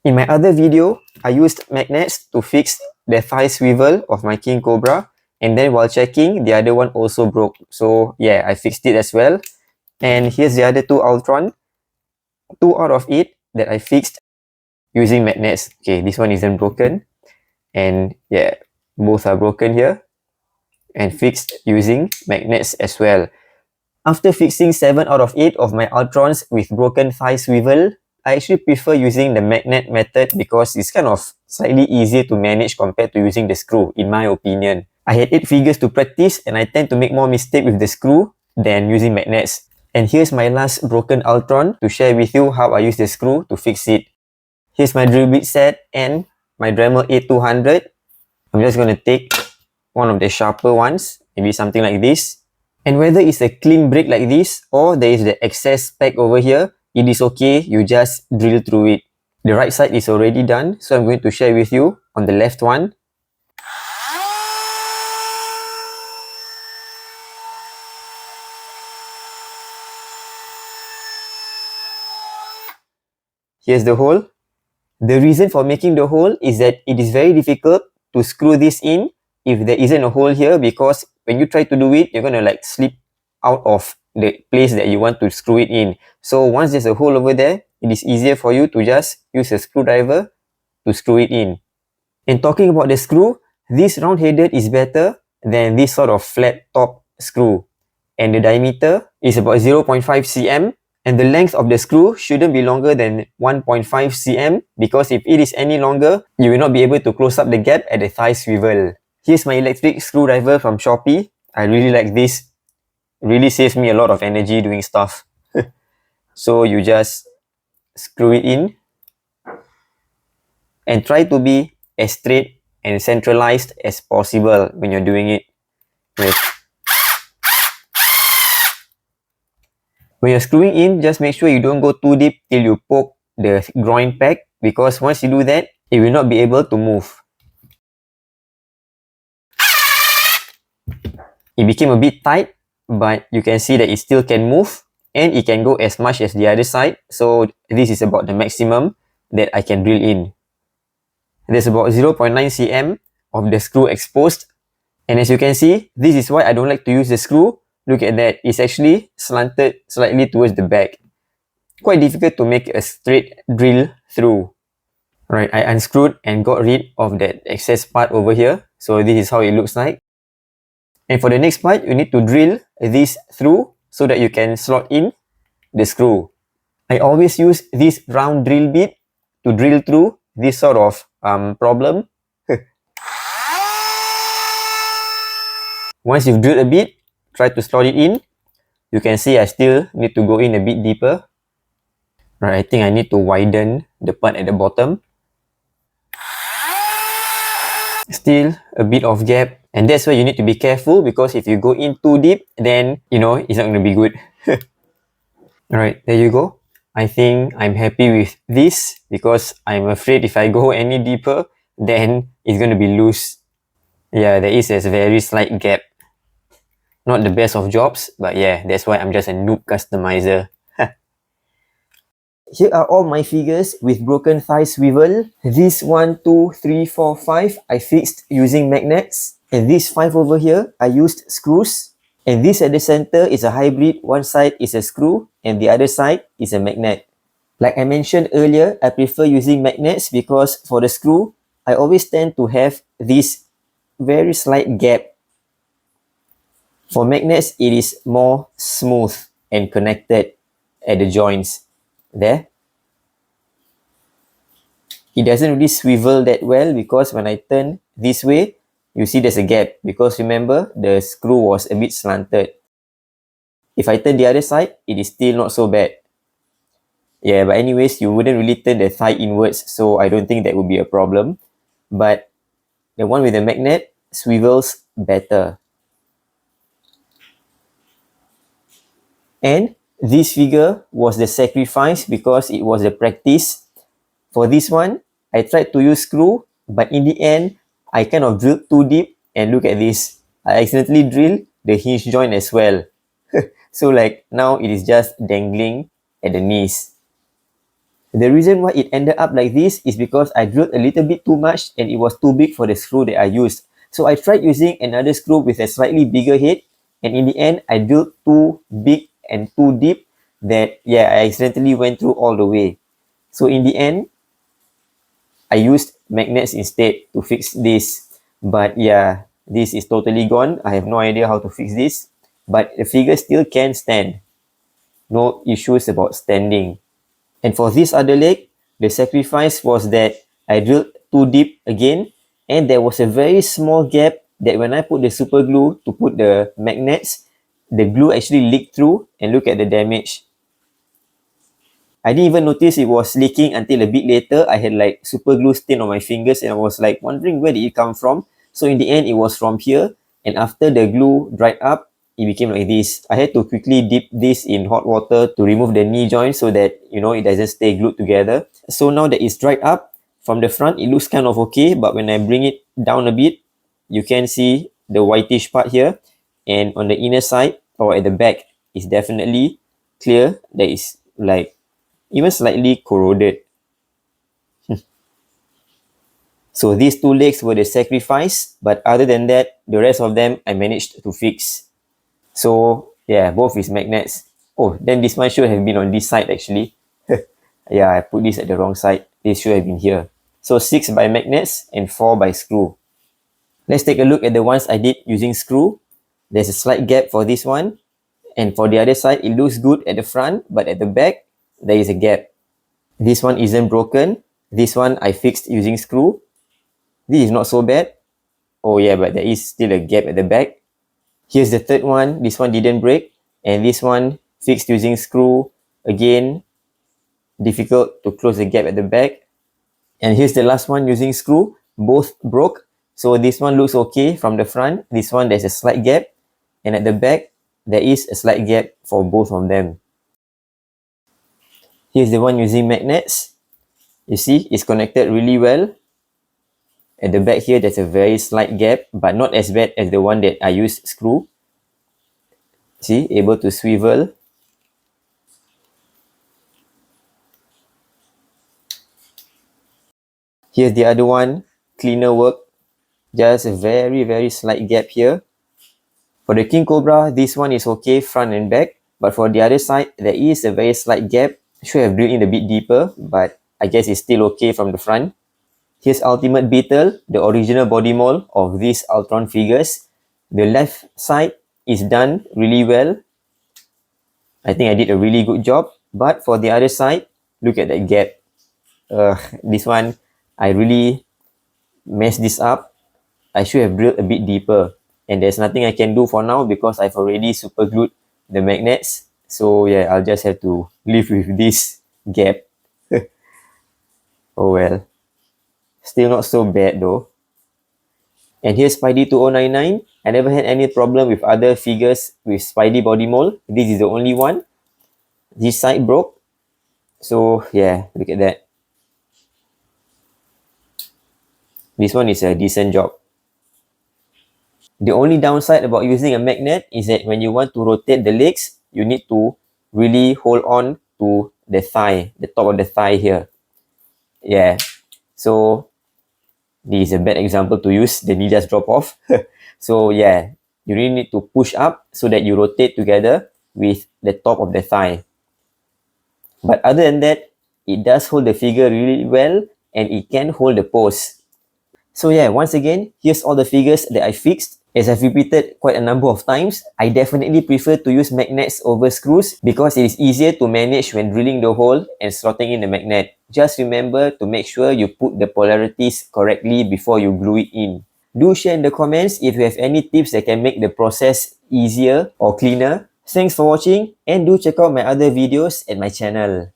In my other video, I used magnets to fix the thigh swivel of my King Cobra, and then while checking, the other one also broke. So yeah, I fixed it as well. And here's the other two Ultron. Two out of it that I fixed using magnets. Okay, this one isn't broken. And yeah, both are broken here and fixed using magnets as well. After fixing 7 out of 8 of my Ultrons with broken thigh swivel, I actually prefer using the magnet method because it's kind of slightly easier to manage compared to using the screw, in my opinion. I had 8 figures to practice and I tend to make more mistake with the screw than using magnets. And here's my last broken Ultron to share with you how I use the screw to fix it. Here's my drill bit set and my Dremel A200. I'm just going to take one of the sharper ones, maybe something like this. And whether it's a clean break like this or there is the excess speck over here, it is okay, you just drill through it. The right side is already done, so I'm going to share with you on the left one. Here's the hole. The reason for making the hole is that it is very difficult to screw this in if there isn't a hole here, because when you try to do it, you're gonna like slip out of the place that you want to screw it in. So once there's a hole over there, it is easier for you to just use a screwdriver to screw it in. And talking about the screw, this round-headed is better than this sort of flat top screw. And the diameter is about 0.5 cm. And the length of the screw shouldn't be longer than 1.5 cm, because if it is any longer, you will not be able to close up the gap at the thigh swivel. Here's my electric screwdriver from Shopee. I really like this. It really saves me a lot of energy doing stuff. So you just screw it in and try to be as straight and centralized as possible when you're doing it. When you're screwing in, just make sure you don't go too deep till you poke the groin peg, because once you do that, it will not be able to move. It became a bit tight, but you can see that it still can move and it can go as much as the other side. So this is about the maximum that I can drill in. There's about 0.9 cm of the screw exposed. And as you can see, this is why I don't like to use the screw. Look at that, it's actually slanted slightly towards the back. Quite difficult to make a straight drill through. Alright, I unscrewed and got rid of that excess part over here. So this is how it looks like. And for the next part, you need to drill this through so that you can slot in the screw. I always use this round drill bit to drill through this sort of problem. Once you've drilled a bit, try to slot it in. You can see I still need to go in a bit deeper. Right, I think I need to widen the part at the bottom. Still a bit of gap, and that's why you need to be careful, because if you go in too deep, then it's not going to be good. Alright, there you go. I think I'm happy with this, because I'm afraid if I go any deeper, then it's going to be loose. Yeah, there is a very slight gap. Not the best of jobs, but yeah, that's why I'm just a noob customizer. Here are all my figures with broken thigh swivel. This 1, 2, 3, 4, 5 I fixed using magnets. And this 5 over here, I used screws. And this at the center is a hybrid. One side is a screw and the other side is a magnet. Like I mentioned earlier, I prefer using magnets because for the screw, I always tend to have this very slight gap. For magnets, it is more smooth and connected at the joints. There. It doesn't really swivel that well because when I turn this way, you see there's a gap, because remember, the screw was a bit slanted. If I turn the other side, it is still not so bad. Yeah, but anyways, you wouldn't really turn the thigh inwards, so I don't think that would be a problem. But the one with the magnet swivels better. And this figure was the sacrifice because it was the practice. For this one, I tried to use screw, but in the end, I kind of drilled too deep, and look at this. I accidentally drilled the hinge joint as well. So like now it is just dangling at the knees. The reason why it ended up like this is because I drilled a little bit too much and it was too big for the screw that I used. So I tried using another screw with a slightly bigger head, and in the end I drilled too big and too deep that I accidentally went through all the way. So in the end I used magnets instead to fix this. But yeah, this is totally gone. I have no idea how to fix this. But the figure still can stand. No issues about standing. And for this other leg, the sacrifice was that I drilled too deep again, and there was a very small gap that when I put the super glue to put the magnets, the glue actually leaked through, and look at the damage. I didn't even notice it was leaking until a bit later. I had like super glue stain on my fingers and I was like wondering where did it come from. So in the end, it was from here. And after the glue dried up, it became like this. I had to quickly dip this in hot water to remove the knee joint so that, it doesn't stay glued together. So now that it's dried up, from the front, it looks kind of okay. But when I bring it down a bit, you can see the whitish part here. And on the inner side or at the back, it's definitely clear that it's like even slightly corroded. So these two legs were the sacrifice, but other than that, the rest of them I managed to fix. So yeah, both is magnets. Oh, then this one should have been on this side actually. Yeah, I put this at the wrong side. This should have been here. So 6 by magnets and 4 by screw. Let's take a look at the ones I did using screw. There's a slight gap for this one. And for the other side, it looks good at the front, but at the back, there is a gap. This one isn't broken. This one I fixed using screw. This is not so bad. Oh yeah, but there is still a gap at the back. Here's the third one. This one didn't break. And this one fixed using screw. Again, difficult to close the gap at the back. And here's the last one using screw. Both broke. So this one looks okay from the front. This one, there's a slight gap. And at the back, there is a slight gap for both of them. Here's the one using magnets. You see, it's connected really well. At the back here, there's a very slight gap, but not as bad as the one that I used screw. See, able to swivel. Here's the other one, cleaner work. Just a very, very slight gap here. For the King Cobra, this one is okay, front and back. But for the other side, there is a very slight gap. Should have drilled in a bit deeper, but I guess it's still okay from the front. Here's Ultimate Beetle, the original body mold of these Ultron figures. The left side is done really well. I think I did a really good job. But for the other side, look at that gap. This one, I really messed this up. I should have drilled a bit deeper. And there's nothing I can do for now because I've already super glued the magnets. So yeah, I'll just have to live with this gap. Oh well. Still not so bad though. And here's Spidey 2099. I never had any problem with other figures with Spidey body mold. This is the only one. This side broke. So yeah, look at that. This one is a decent job. The only downside about using a magnet is that when you want to rotate the legs, you need to really hold on to the thigh, the top of the thigh here. Yeah. So this is a bad example to use. The knee just drop off. So yeah, you really need to push up so that you rotate together with the top of the thigh. But other than that, it does hold the figure really well and it can hold the pose. So yeah, once again, here's all the figures that I fixed. As I've repeated quite a number of times, I definitely prefer to use magnets over screws because it is easier to manage when drilling the hole and slotting in the magnet. Just remember to make sure you put the polarities correctly before you glue it in. Do share in the comments if you have any tips that can make the process easier or cleaner. Thanks for watching and do check out my other videos at my channel.